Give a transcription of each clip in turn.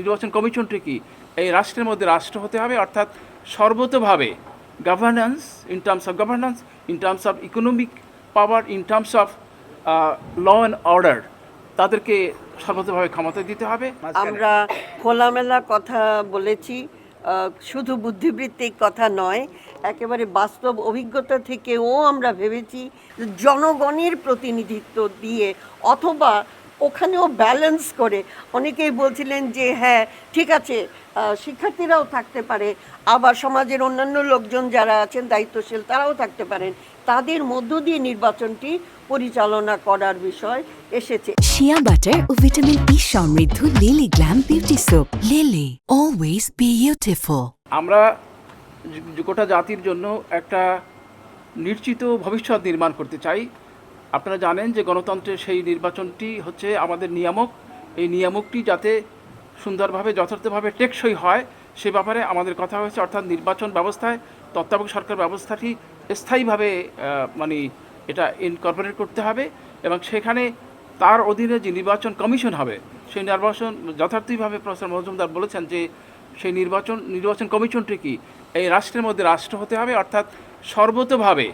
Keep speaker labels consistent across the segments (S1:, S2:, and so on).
S1: নির্বাচন কমিশনটি কি এই রাষ্ট্রের মধ্যে রাষ্ট্র হতে হবে, অর্থাৎ সর্বতোভাবে governance, in terms of governance, in terms of economic power, in terms of law and order, তাদেরকে সর্বতোভাবে ক্ষমতা দিতে হবে।
S2: আমরা খোলামেলা কথা বলেছি, শুধু বুদ্ধিবৃত্তিক কথা নয়, একেবারে বাস্তব অভিজ্ঞতা থেকেও আমরা ভেবেছি জনগণের প্রতিনিধিত্ব দিয়ে অথবা ওখানেও ব্যালেন্স করে। অনেকেই বলছিলেন যে হ্যাঁ ঠিক আছে, শিক্ষার্থীরাও থাকতে পারে, আবার সমাজের অন্যান্য লোকজন যারা আছেন দায়িত্বশীল তারাও থাকতে পারেন, তাদের মধ্য দিয়ে নির্বাচনটি পরিচালনা করার বিষয় এসেছে।
S3: শিয়া বাটার ও ভিটামিন ই সমৃদ্ধ lily glam beauty soap. Lily, always beautiful.
S1: আমরা গোটা জাতির জন্য একটা নিশ্চিত ভবিষ্যৎ নির্মাণ করতে চাই। আপনারা জানেন যে গণতন্ত্রের সেই নির্বাচনটি হচ্ছে আমাদের নিয়ামক। এই নিয়ামকটি যাতে সুন্দরভাবে যথার্থভাবে টেকসই হয় সে ব্যাপারে আমাদের কথা হয়েছে, অর্থাৎ নির্বাচন ব্যবস্থায় তত্ত্বাবধায়ক সরকার ব্যবস্থাটি স্থায়ীভাবে মানে এটা ইনকর্পোরেট করতে হবে এবং সেখানে তার অধীনে যে নির্বাচন কমিশন হবে সেই নির্বাচন যথার্থভাবে প্রফেসর মজুমদার বলেছেন যে সেই নির্বাচন কমিশনটি কি এই রাষ্ট্রের মধ্যে রাষ্ট্র হতে হবে, অর্থাৎ সর্বতোভাবে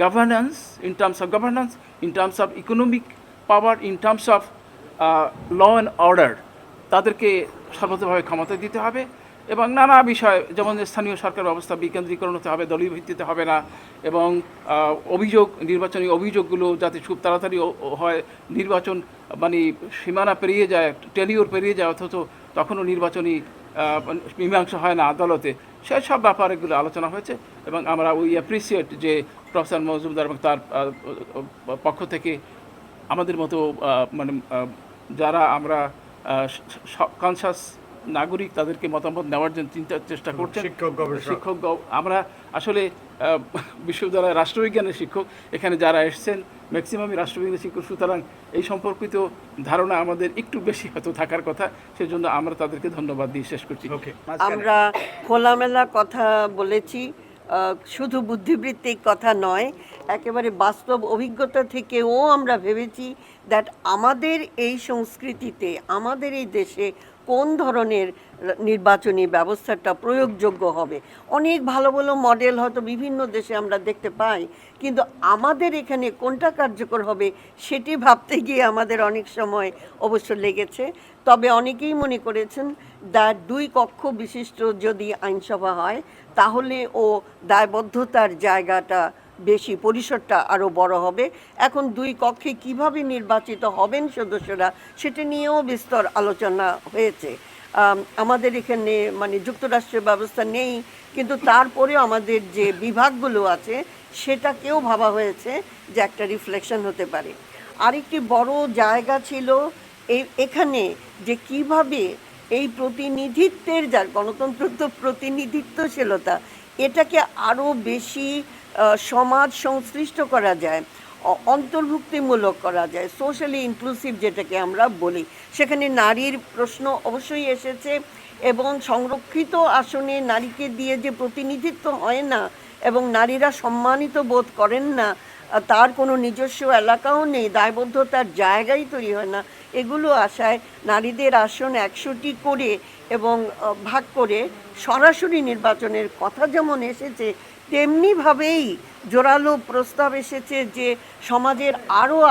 S1: governance, in terms of governance, in terms of economic power, in terms of law and order, তাদেরকে সর্বতোভাবে ক্ষমতা দিতে হবে এবং নানা বিষয় যেমন স্থানীয় সরকার ব্যবস্থা বিকেন্দ্রীকরণ হতে হবে, দলীয় ভিত্তিতে হবে না এবং নির্বাচনী অভিযোগগুলো যাতে খুব তাড়াতাড়ি হয়, নির্বাচন মানে সীমানা পেরিয়ে যায়, টেলিওর পেরিয়ে যায়, অথচ তখনও নির্বাচনী মীমাংসা হয় না আদালতে, সেসব ব্যাপারগুলো আলোচনা হয়েছে এবং আমরা উই অ্যাপ্রিসিয়েট যে প্রফেসর মজুমদার এবং তার পক্ষ থেকে আমাদের মতো মানে যারা আমরা কনসাস নাগরিক তাদেরকে মতামত নেওয়ার জন্য চেষ্টা করছেন। শিক্ষক আমরা আসলে বিশ্ববিদ্যালয়ের রাষ্ট্রবিজ্ঞানের শিক্ষক, এখানে যারা এসছেন ম্যাক্সিমামই রাষ্ট্রবিজ্ঞানের শিক্ষক, সুতরাং এই সম্পর্কিত ধারণা আমাদের একটু বেশি হয়তো থাকার কথা, সেজন্য আমরা তাদেরকে ধন্যবাদ দিয়ে শেষ করছি।
S2: আমরা খোলামেলা কথা বলেছি, শুধু বুদ্ধিবৃত্তিক কথা নয়, একেবারে বাস্তব অভিজ্ঞতা থেকেও আমরা ভেবেছি দ্যাট আমাদের এই সংস্কৃতিতে, আমাদের এই দেশে কোন ধরনের নির্বাচনী ব্যবস্থাটা প্রয়োগযোগ্য হবে। অনেক ভালো ভালো মডেল হয়তো বিভিন্ন দেশে আমরা দেখতে পাই, কিন্তু আমাদের এখানে কোনটা কার্যকর হবে সেটি ভাবতে গিয়ে আমাদের অনেক সময় অবশ্য লেগেছে। তবে অনেকেই মনে করেছেন দুই কক্ষ বিশিষ্ট যদি আইনসভা হয় তাহলে ও দায়বদ্ধতার জায়গাটা বেশি, পরিসরটা আরও বড় হবে। এখন দুই কক্ষে কিভাবে নির্বাচিত হবেন সদস্যরা সেটা নিয়েও বিস্তর আলোচনা হয়েছে। আমাদের এখানে মানে যুক্তরাষ্ট্রের ব্যবস্থা নেই, কিন্তু তারপরেও আমাদের যে বিভাগগুলো আছে সেটাকেও ভাবা হয়েছে যে একটা রিফ্লেকশন হতে পারে। আরেকটি বড় জায়গা ছিল এখানে যে কিভাবে এই প্রতিনিধিত্বের, যার গণতন্ত্র তো প্রতিনিধিত্বশীলতা, এটাকে আরও বেশি সমাজ সংশ্লিষ্ট করা যায়, অন্তর্ভুক্তিমূলক করা যায়, সোশ্যালি ইনক্লুসিভ যেটাকে আমরা বলি। সেখানে নারীর প্রশ্ন অবশ্যই এসেছে এবং সংরক্ষিত আসনে নারীকে দিয়ে যে প্রতিনিধিত্ব হয় না এবং নারীরা সম্মানিত বোধ করেন না, তার কোনো নিজস্ব এলাকাও নেই, দায়বদ্ধতার জায়গাই তৈরি হয় না, এগুলো আশায় নারীদের আসন 100টি করে এবং ভাগ করে সরাসরি নির্বাচনের কথা যেমন এসেছে, তেমনিভাবেই জোরালো প্রস্তাব এসেছে যে সমাজের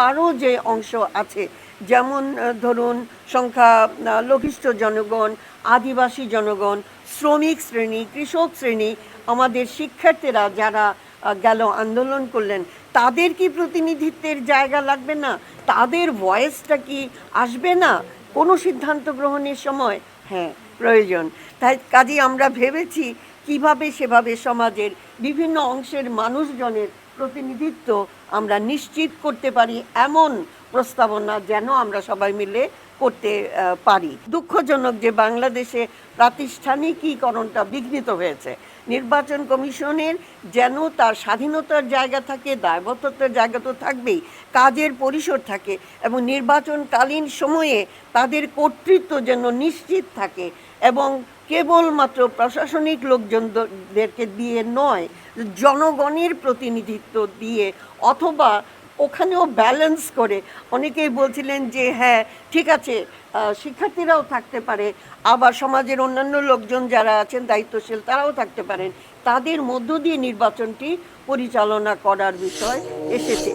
S2: আরও যে অংশ আছে, যেমন ধরুন সংখ্যা লঘিষ্ঠ জনগণ, আদিবাসী জনগণ, শ্রমিক শ্রেণী, কৃষক শ্রেণী, আমাদের শিক্ষার্থীরা যারা গেল আন্দোলন করলেন, তাদের কি প্রতিনিধিত্বের জায়গা লাগবে না? তাদের ভয়েসটা কি আসবে না কোনো সিদ্ধান্ত গ্রহণের সময়? হ্যাঁ, প্রয়োজন। তাই কাজেই আমরা ভেবেছি কিভাবে সেভাবে সমাজের বিভিন্ন অংশের মানুষজনের প্রতিনিধিত্ব আমরা নিশ্চিত করতে পারি, এমন প্রস্তাবনা যেন আমরা সবাই মিলে করতে পারি। দুঃখজনক যে বাংলাদেশে প্রাতিষ্ঠানিকীকরণটা বিঘ্নিত হয়েছে। নির্বাচন কমিশনের যেন তার স্বাধীনতার জায়গা থাকে, দায়বদ্ধতার জায়গা তো থাকবেই, কাজের পরিসর থাকে এবং নির্বাচনকালীন সময়ে তাদের কর্তৃত্ব যেন নিশ্চিত থাকে এবং কেবলমাত্র প্রশাসনিক লোকজনদেরকে দিয়ে নয়, জনগণের প্রতিনিধিত্ব দিয়ে অথবা ওখানেও ব্যালেন্স করে অনেকেই বলছিলেন যে হ্যাঁ ঠিক আছে, শিক্ষার্থীরাও থাকতে পারে, আবার সমাজের অন্যান্য লোকজন যারা আছেন দায়িত্বশীল তারাও থাকতে পারেন, তাদের মধ্য দিয়ে নির্বাচনটি পরিচালনা করার বিষয় এসেছে।